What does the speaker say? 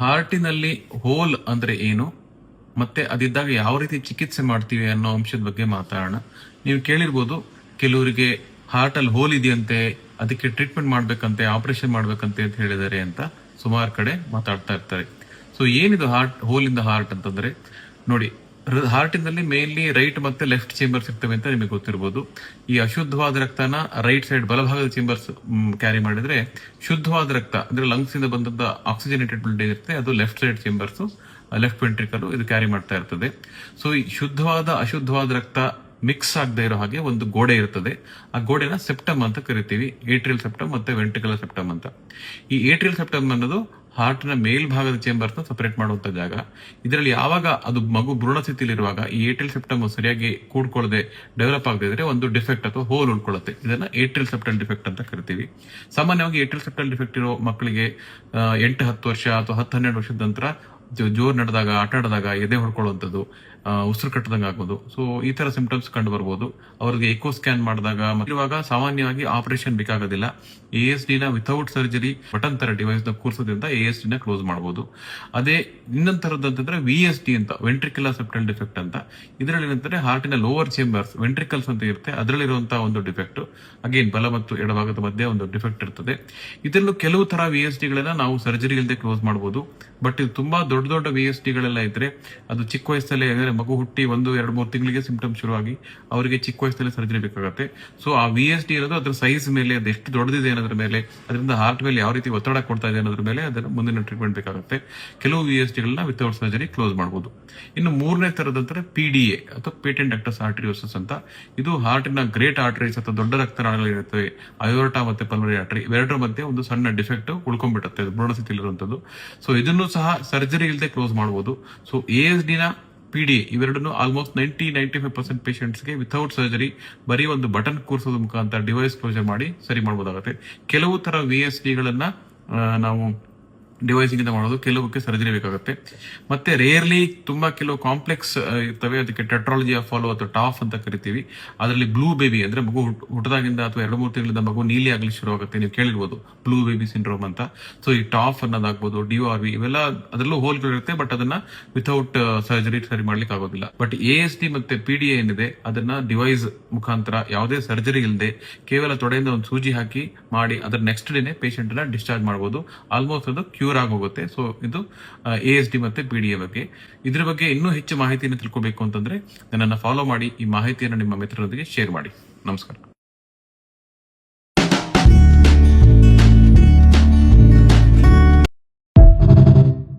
ಹಾರ್ಟಿನಲ್ಲಿ hole ಅಂದ್ರೆ ಏನು ಮತ್ತೆ ಅದಿದ್ದಾಗ ಯಾವ ರೀತಿ ಚಿಕಿತ್ಸೆ ಮಾಡ್ತೀವಿ ಅನ್ನೋ ಅಂಶದ ಬಗ್ಗೆ ಮಾತಾಡೋಣ. ನೀವು ಕೇಳಿರ್ಬೋದು, ಕೆಲವರಿಗೆ ಹಾರ್ಟ್ ಅಲ್ಲಿ ಹೋಲ್ ಇದೆಯಂತೆ, ಅದಕ್ಕೆ ಟ್ರೀಟ್ಮೆಂಟ್ ಮಾಡ್ಬೇಕಂತೆ, ಆಪರೇಷನ್ ಮಾಡ್ಬೇಕಂತೆ ಅಂತ ಹೇಳಿದ್ದಾರೆ ಅಂತ ಸುಮಾರು ಕಡೆ ಮಾತಾಡ್ತಾ ಇರ್ತಾರೆ. ಸೊ ಏನಿದು ಹೋಲ್ ಇನ್ ದ ಹಾರ್ಟ್ ಅಂತಂದ್ರೆ, ನೋಡಿ, ಹಾರ್ಟಿನಲ್ಲಿ ಮೇನ್ಲಿ ರೈಟ್ ಮತ್ತೆ ಲೆಫ್ಟ್ ಚೇಂಬರ್ಸ್ ಇರ್ತವೆ ಅಂತ ನಿಮಗೆ ಗೊತ್ತಿರಬಹುದು. ಈ ಅಶುದ್ಧವಾದ ರಕ್ತನ ರೈಟ್ ಸೈಡ್ ಬಲಭಾಗದ ಚೇಂಬರ್ಸ್ ಕ್ಯಾರಿ ಮಾಡಿದ್ರೆ, ಶುದ್ಧವಾದ ರಕ್ತ ಅಂದ್ರೆ ಲಂಗ್ಸ್ ಇಂದ ಬಂದದ್ದ ಆಕ್ಸಿಜನೇಟೆಡ್ ಬ್ಲಡ್ ಇರುತ್ತೆ, ಅದು left side chambers, left ventricle ಇದು ಕ್ಯಾರಿ ಮಾಡ್ತಾ ಇರ್ತದೆ. ಸೊ ಈ ಶುದ್ಧವಾದ ಅಶುದ್ಧವಾದ ರಕ್ತ ಮಿಕ್ಸ್ ಆಗದೆ ಇರೋ ಹಾಗೆ ಒಂದು ಗೋಡೆ ಇರ್ತದೆ. ಆ ಗೋಡೆನ ಸೆಪ್ಟಮ್ ಅಂತ ಕರಿತೀವಿ. ಏಟ್ರಿಯಲ್ ಸೆಪ್ಟಮ್ ಮತ್ತೆ ವೆಂಟ್ರಿಕುಲರ್ ಸೆಪ್ಟಮ್ ಅಂತ. ಈ ಏಟ್ರಿಯಲ್ ಸೆಪ್ಟಮ್ ಅನ್ನೋದು ಹಾರ್ಟ್ ನ ಮೇಲ್ಭಾಗದ ಚೇಂಬರ್ಸ್ ನ ಸಪರೇಟ್ ಮಾಡುವಂತ ಜಾಗ. ಇದರಲ್ಲಿ ಯಾವಾಗ ಅದು ಮಗು ಭ್ರೂಣ ಸ್ಥಿತಿಲಿರುವಾಗ ಈ ಏಟ್ರಿಯಲ್ ಸೆಪ್ಟಮ್ ಸರಿಯಾಗಿ ಕೂಡ್ಕೊಳ್ಳದೆ ಡೆವಲಪ್ ಆಗದೆ ಇದ್ರೆ ಒಂದು ಡಿಫೆಕ್ಟ್ ಅಥವಾ ಹೋಲ್ ಉಳ್ಕೊಳ್ಳುತ್ತೆ. ಇದನ್ನ ಏಟ್ರಿಯಲ್ ಸೆಪ್ಟಲ್ ಡಿಫೆಕ್ಟ್ ಅಂತ ಕರಿತೀವಿ. ಸಾಮಾನ್ಯವಾಗಿ ಏಟ್ರಿಯಲ್ ಸೆಪ್ಟಲ್ ಡಿಫೆಕ್ಟ್ ಇರೋ ಮಕ್ಕಳಿಗೆ 8-10 ವರ್ಷ ಅಥವಾ 10-12 ವರ್ಷದ ನಂತರ ಜೋರ್ ನಡೆದಾಗ, ಆಟ ಆಡಿದಾಗ ಎದೆ ಹೊಡ್ಕೊಳ್ಳುವಂಥದ್ದು, ಉಸಿರು ಕಟ್ಟದಂಗ ಆಗ್ಬೋದು. ಸೊ ಈ ತರ ಸಿಂಪ್ಟಮ್ಸ್ ಕಂಡು ಬರ್ಬೋದು. ಅವ್ರಿಗೆ ಎಕೋ ಸ್ಕ್ಯಾನ್ ಮಾಡಿದಾಗ ಇರುವಾಗ ಸಾಮಾನ್ಯವಾಗಿ ಆಪರೇಷನ್ ಬೇಕಾಗೋದಿಲ್ಲ. ASD ನ ವಿಥೌಟ್ ಸರ್ಜರಿ ಬಟನ್ ತರ ಡಿವೈಸ್ ನ ಕೂರಿಸೋದ್ರಿಂದ ASD ನ ಕ್ಲೋಸ್ ಮಾಡಬಹುದು. ಅದೇ ಇನ್ನೊಂದರದಂತಂದ್ರೆ VSD ಅಂತ, ವೆಂಟ್ರಿಕ್ಯುಲರ್ ಸೆಪ್ಟಲ್ ಡಿಫೆಕ್ಟ್ ಅಂತ. ಇದರಲ್ಲಿ ಏನಂದ್ರೆ ಹಾರ್ಟಿನ ಲೋವರ್ ಚೇಂಬರ್ಸ್ ವೆಂಟ್ರಿಕಲ್ಸ್ ಅಂತ ಇರುತ್ತೆ, ಅದರಲ್ಲಿರುವಂತಹ ಒಂದು ಡಿಫೆಕ್ಟ್. ಅಗೇನ್ ಬಲ ಮತ್ತು ಎಡಭಾಗದ ಮಧ್ಯೆ ಒಂದು ಡಿಫೆಕ್ಟ್ ಇರ್ತದೆ. ಇದನ್ನು ಕೆಲವು ತರ VSD ಗಳನ್ನ ನಾವು ಸರ್ಜರಿ ಇಲ್ಲದೆ ಕ್ಲೋಸ್ ಮಾಡಬಹುದು. ಬಟ್ ಇದು ತುಂಬಾ ದೊಡ್ಡ VSD ಗಳೆಲ್ಲ ಇದ್ರೆ ಅದು ಚಿಕ್ಕ ವಯಸ್ಸಲ್ಲೇ, ಮಗು ಹುಟ್ಟಿ 1-2-3 ತಿಂಗಳಿಗೆ ಸಿಂಪ್ಟಮ್ ಶುರುವಾಗಿ ಅವರಿಗೆ ಚಿಕ್ಕ ವಯಸ್ಸಲ್ಲಿ ಸರ್ಜರಿ ಬೇಕಾಗುತ್ತೆ. ಸೊ ಆ VSD ಅನ್ನೋದು ಅದರ ಸೈಜ್ ಮೇಲೆ, ಅದು ಎಷ್ಟು ದೊಡ್ಡದಿದೆ ಅನ್ನೋದ್ರ ಮೇಲೆ, ಅದರಿಂದ ಹಾರ್ಟ್ ಮೇಲೆ ಯಾವ ರೀತಿ ಒತ್ತಡ ಕೊಡ್ತಾ ಇದೆ ಅನ್ನೋದ್ರ ಮೇಲೆ ಅದರ ಮುಂದಿನ ಟ್ರೀಟ್ಮೆಂಟ್ ಬೇಕಾಗುತ್ತೆ. ಕೆಲವು VSD ಗಳನ್ನ ವಿತೌಟ್ ಸರ್ಜರಿ ಕ್ಲೋಸ್ ಮಾಡಬಹುದು. ಇನ್ನು ಮೂರನೇ ತರದಂದ್ರೆ PDA ಅಥವಾ ಪೇಟೆಂಟ್ ಡಕ್ಟಸ್ ಆರ್ಟರಿಯೋಸಿಸ್ ಅಂತ. ಇದು ಹಾರ್ಟಿನ ಗ್ರೇಟ್ ಆರ್ಟರೀಸ್ ಅಥವಾ ದೊಡ್ಡ ರಕ್ತನಾಳಗಳಿರುತ್ತವೆ, ಅಯೋರ್ಟಾ ಮತ್ತೆ ಪಲ್ಮನರಿ ಆರ್ಟರಿ, ಇವೆರಡರ ಮಧ್ಯೆ ಒಂದು ಸಣ್ಣ ಡಿಫೆಕ್ಟ್ ಉಳ್ಕೊಂಡ್ಬಿಡುತ್ತೆ, ಭ್ರೂಣ ಸ್ಥಿತಿಲಿರುವಂತದ್ದು. ಸೊ ಇದನ್ನು ಸಹ ಸರ್ಜರಿ ಇಲ್ಲದೆ ಕ್ಲೋಸ್ ಮಾಡಬಹುದು. ಸೊ ASD ನ PDA ಇವೆರಡನ್ನು ಆಲ್ಮೋಸ್ಟ್ 90-95% ಪೇಷಂಟ್ಸ್ಗೆ ವಿಥೌಟ್ ಸರ್ಜರಿ ಬರೀ ಒಂದು ಬಟನ್ ಕೂರಿಸೋದ್ರ ಮುಖಾಂತರ ಡಿವೈಸ್ ಕ್ಲೋಸರ್ ಮಾಡಿ ಸರಿ ಮಾಡಬಹುದಾಗುತ್ತೆ. ಕೆಲವು ತರ VSD ಗಳನ್ನ ನಾವು ಡಿವೈಸ್ ಇಂದ ಮಾಡೋದು, ಕೆಲವಕ್ಕೆ ಸರ್ಜರಿ ಬೇಕಾಗುತ್ತೆ. ಮತ್ತೆ ರೇರ್ಲಿ ತುಂಬಾ ಕೆಲವು ಕಾಂಪ್ಲೆಕ್ಸ್ ಇರ್ತವೆ, ಅದಕ್ಕೆ ಟೆಟ್ರಾಲಜಿ ಆಫ್ ಫಾಲೋ ಅಥವಾ ಟಾಫ್ ಅಂತ ಕರಿತೀವಿ. ಅದರಲ್ಲಿ ಬ್ಲೂ ಬೇಬಿ ಅಂದ್ರೆ ಮಗು ಹುಟ್ಟದಾಗಿಂದ ಅಥವಾ 2-3 ತಿಂಗಳಿಂದ ಮಗು ನೀಲಿ ಆಗ್ಲಿಕ್ಕೆ ಶುರು ಆಗುತ್ತೆ. ನೀವು ಕೇಳಿರ್ಬೋದು ಬ್ಲೂ ಬೇಬಿ ಸಿಂಡ್ರೋಮ್ ಅಂತ. ಸೊ ಈ ಟಾಫ್ ಅನ್ನೋದಾಗ್ಬೋದು, DORV ಇವೆಲ್ಲ ಅದರಲ್ಲೂ ಹೋಲ್ಗಳಿರುತ್ತೆ, ಬಟ್ ಅದನ್ನ ವಿಥೌಟ್ ಸರ್ಜರಿ ಸರಿ ಮಾಡ್ಲಿಕ್ಕೆ ಆಗೋದಿಲ್ಲ. ಬಟ್ ASD ಮತ್ತೆ PDA ಏನಿದೆ ಅದನ್ನ ಡಿವೈಸ್ ಮುಖಾಂತರ ಯಾವುದೇ ಸರ್ಜರಿ ಇಲ್ಲದೆ ಕೇವಲ ತೊಡೆಯಿಂದ ಒಂದು ಸೂಜಿ ಹಾಕಿ ಮಾಡಿ ಅದರ ನೆಕ್ಸ್ಟ್ ಡೇನೆ ಪೇಷಂಟ್ ನ ಡಿಸ್ಚಾರ್ಜ್ ಮಾಡಬಹುದು. ಆಲ್ಮೋಸ್ಟ್ ಅದು ಕ್ಯೂರ್ ಆಗೋಗುತ್ತೆ. ಸೊ ಇದು ASD ಮತ್ತೆ PDA ಬಗ್ಗೆ. ಇದ್ರ ಬಗ್ಗೆ ಇನ್ನೂ ಹೆಚ್ಚು ಮಾಹಿತಿಯನ್ನು ತಿಳ್ಕೋಬೇಕು ಅಂತಂದ್ರೆ ನನ್ನನ್ನು ಫಾಲೋ ಮಾಡಿ, ಈ ಮಾಹಿತಿಯನ್ನು ನಿಮ್ಮ ಮಿತ್ರರೊಂದಿಗೆ ಶೇರ್ ಮಾಡಿ. ನಮಸ್ಕಾರ.